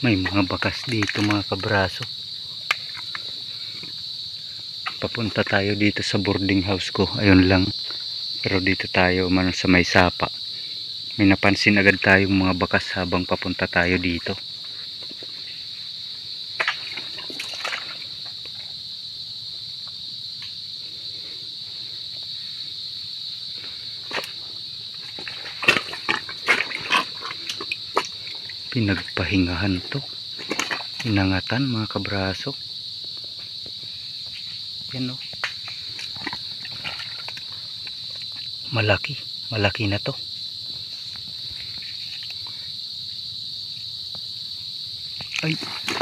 May mga bakas dito mga kabraso. Papunta tayo dito sa boarding house ko. Ayun lang. Pero dito tayo man sa may sapa. May napansin agad tayong mga bakas habang papunta tayo dito. Pinagpahingahan to. Inangatan mga kabraso. Yan o. Malaki na to.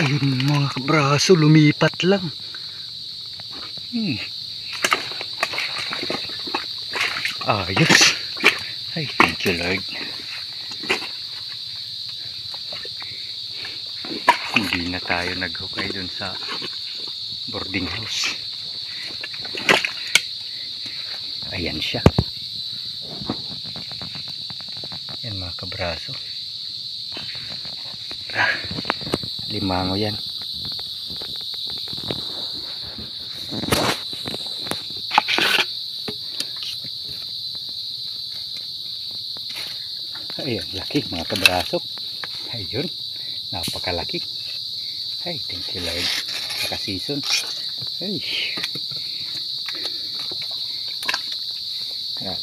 Ayun mga kabraso, lumipat lang. Ayos. Ay, thank you Lord. Hindi na tayo naghukay dun sa boarding house. Ayan siya. Yan mga kabraso. Limango yan. Ayan, laki mga kabraso. Ayun, napakalaki. Ay, thank you Lord. Saka season. Ay.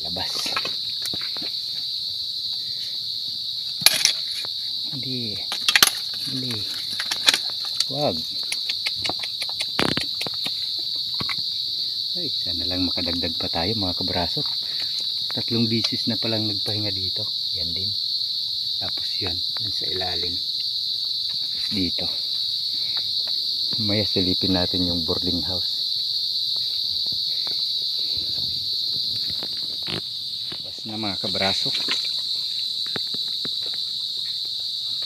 Labas. Hindi. Wag. Ay, sana lang makadagdag pa tayo mga kabraso. 3 bisis na palang nagpahinga dito. Yan din. Tapos yan sa ilalim. Tapos dito. Maya silipin natin yung boarding house. Bas na mga kabraso.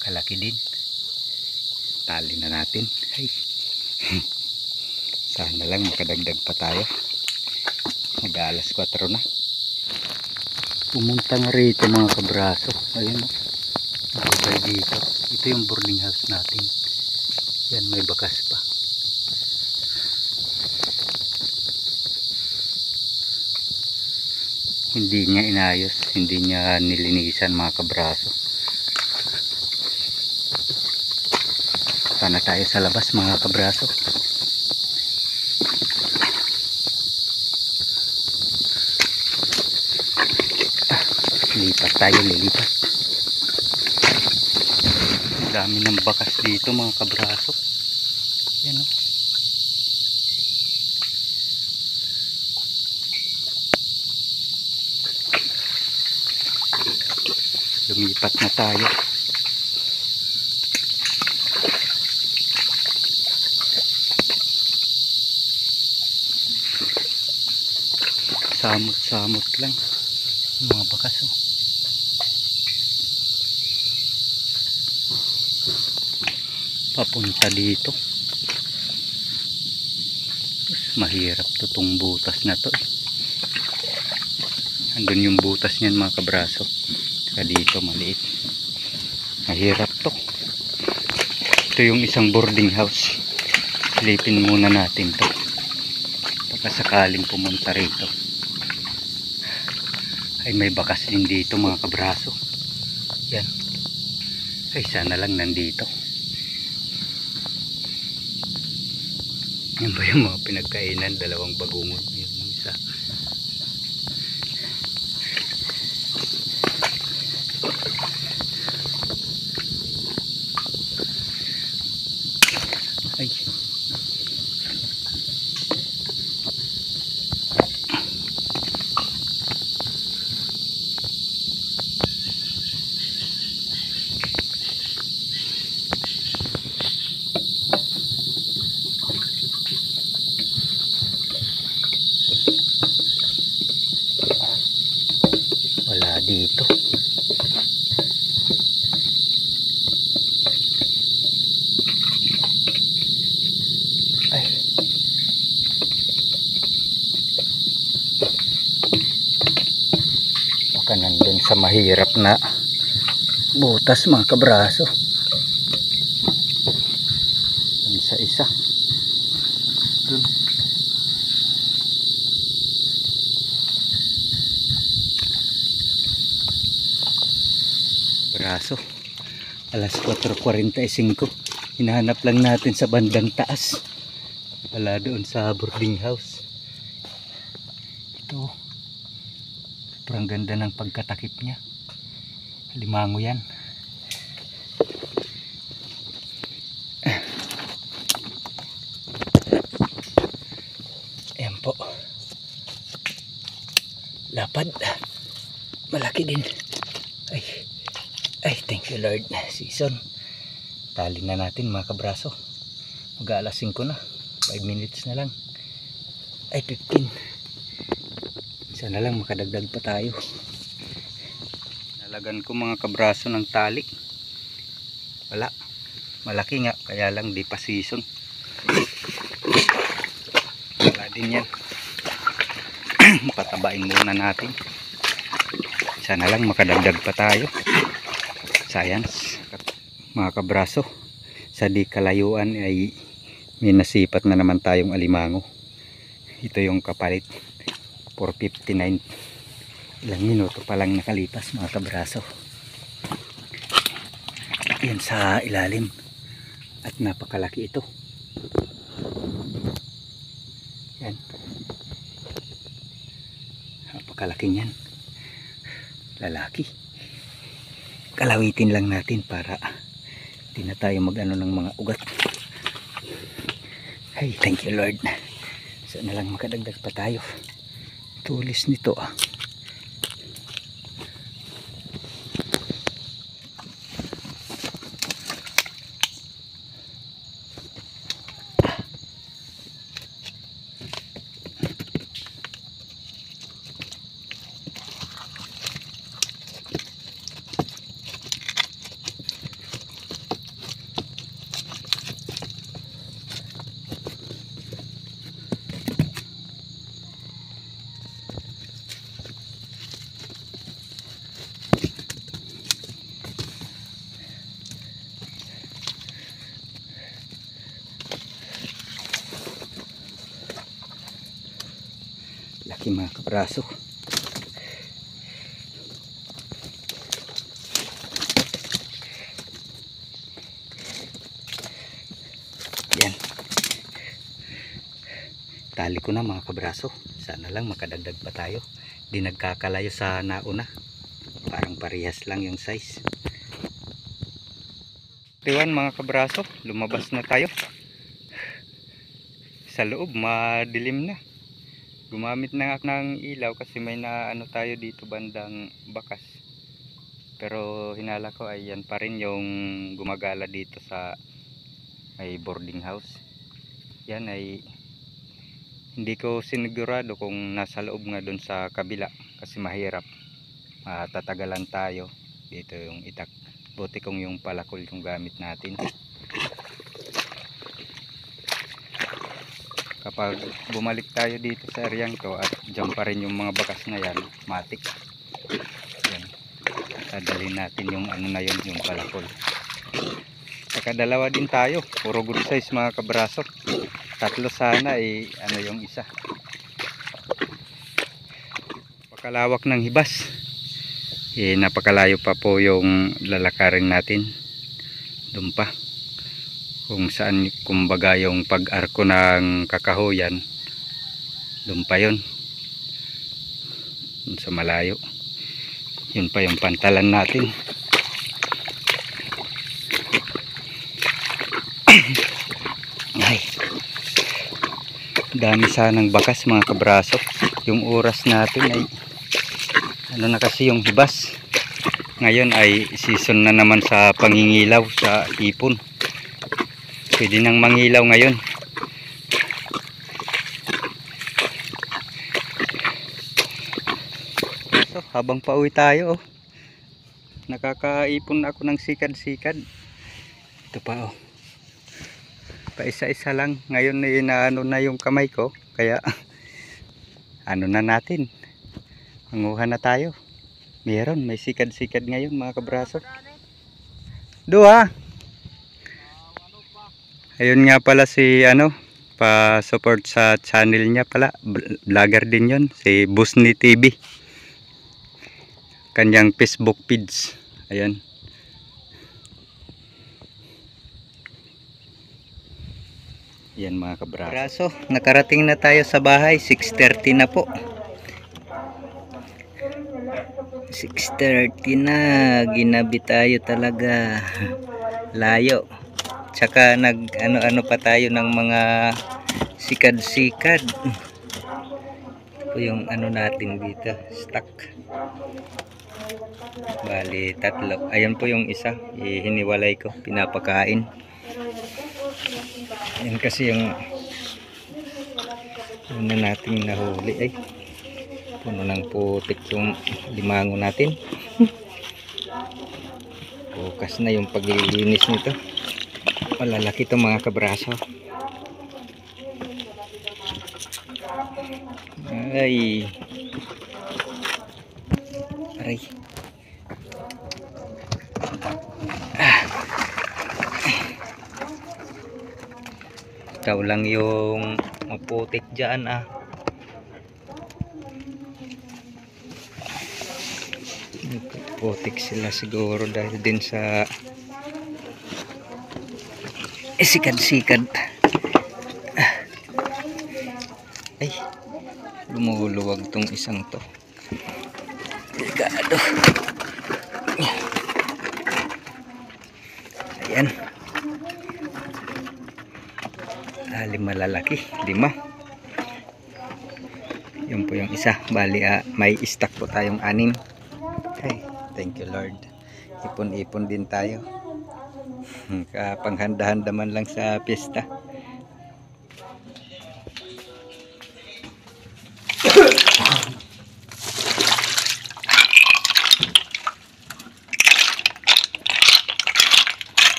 Kalaki din. Tali na natin. Ay. Sana lang makadagdag pa tayo. Mag-alas 4 na. Pumunta nga rito mga kabraso. Ayun o. Nakabay dito. Ito yung boarding house natin. Yan, may bakas pa. Hindi niya inayos. Hindi niya nilinisan mga kabraso. Sana tayo sa labas mga kabraso. Lilipat tayo, lilipat. Ang dami ng bakas dito mga kabraso. Yan o. Lumipat na tayo. Samot-samot lang mga bakas o. Papunta dito. Mahirap to tong butas na to. Andun yung butas niyan mga kabraso. Saka dito maliit. Mahirap to. Ito yung isang boarding house. Silipin muna natin to. Pagkasakaling pumunta rito. Ay, may bakas din dito mga kabraso. Yan. Ay, sana lang nandito. Yan ba yung mga pinagkainan? 2 bagungon. Yan yung isa. Ay. Wala dito. Ay. Baka nandun sa mahirap na butas mga kabraso. isa. Dun. Braso. Alas 4:45. Hinahanap lang natin sa bandang taas. Wala doon sa boarding house. Ito. Sobrang ganda ng pagkatakip niya. Limango yan. Ayan po. Lapad. Malaki din. Ay, thank you Lord. Season. Tali na natin mga kabraso. Mag-aalas 5 na. 5 minutes na lang. Ay, 15. Sana lang makadagdag pa tayo. Nalagan ko mga kabraso ng tali. Wala. Malaki nga. Kaya lang di pa season. Wala din yan. Patabain muna natin. Sana lang makadagdag pa tayo. Science. Mga kabraso, sa di kalayuan ay may nasipat na naman tayong alimango. Ito yung kapalit. 4:59. Ilang minuto pa lang nakalipas mga kabraso. Yan sa ilalim. At napakalaki ito. Yan. Napakalaki yan. Lalaki. Kalawitin lang natin para hindi na tayo mag-ano ng mga ugat. Ay, thank you Lord. Sana lang makadagdag pa tayo. Tulis nito ah. Laki mga kabraso. Yan. Tali ko na mga kabraso. Sana lang makadagdag pa tayo. Di nagkakalayo sa nauna. Parang parehas lang yung size. Tiwan mga kabraso. Lumabas na tayo. Sa loob madilim na. Gumamit na ako ng ilaw kasi may naano tayo dito bandang bakas. Pero hinala ko ay yan pa rin yung gumagala dito sa ay boarding house. Yan ay hindi ko sinigurado kung nasa loob nga doon sa kabila kasi mahirap. Tatagalan tayo. Dito yung itak. Buti kung yung palakol yung gamit natin. Kapag bumalik tayo dito sa areang to at dyan pa rin yung mga bakas na yan, matik. Yan. Dadalhin natin yung ano na yun, yung palakol. Saka dalawa din tayo, puro good size mga kabraso. Tatlo sana ano yung isa. Pakalawak ng hibas. Napakalayo pa po yung lalakarin natin. Doon pa. Kung saan kumbaga yung pag-arko ng kakahuyan doon pa yun sa malayo. Yun pa yung pantalan natin. Ay, dami sanang bakas mga kabraso. Yung oras natin ay ano na kasi yung hibas. Ngayon ay season na naman sa pangingilaw sa ipon. Pwede nang mangilaw ngayon. So, habang pauwi tayo, nakakaipon ako ng sikad-sikad. Ito pa paisa-isa lang. Ngayon inaano na yung kamay ko. Kaya, ano na natin. Manguha na tayo. Meron, may sikad-sikad ngayon mga kabraso. Dua. Ayun nga pala si ano, pa-support sa channel niya pala. Vlogger din yon, si Busni TV. Kanyang Facebook page. Ayun. Yan mga kabraso. Nakarating na tayo sa bahay. 6:30 na po. 6:30 na. Ginabi tayo talaga. Layo. Tsaka nag ano pa tayo ng mga sikad-sikad. Ito yung ano natin dito. Stock. Bali, 3. Ayan po yung isa. Hiniwalay ko. Pinapakain. Yan kasi yung ano nating nahuli ay puno ng putik yung limango natin. Bukas na yung paglilinis nito. Malalaki ito mga kabraso. Ay aray. Ikaw lang yung maputik dyan putik sila siguro dahil din sa sikad-sikad. Ay, lumuluwag tong isang to. Delikado. Ayan. 5 malalaki, 5. Yun po yung isa. Bali may stock po tayong 6. Okay, thank you Lord. Ipon-ipon din tayo. Kapanghanda-handa man lang sa piyesta.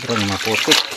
Sobrang maputik.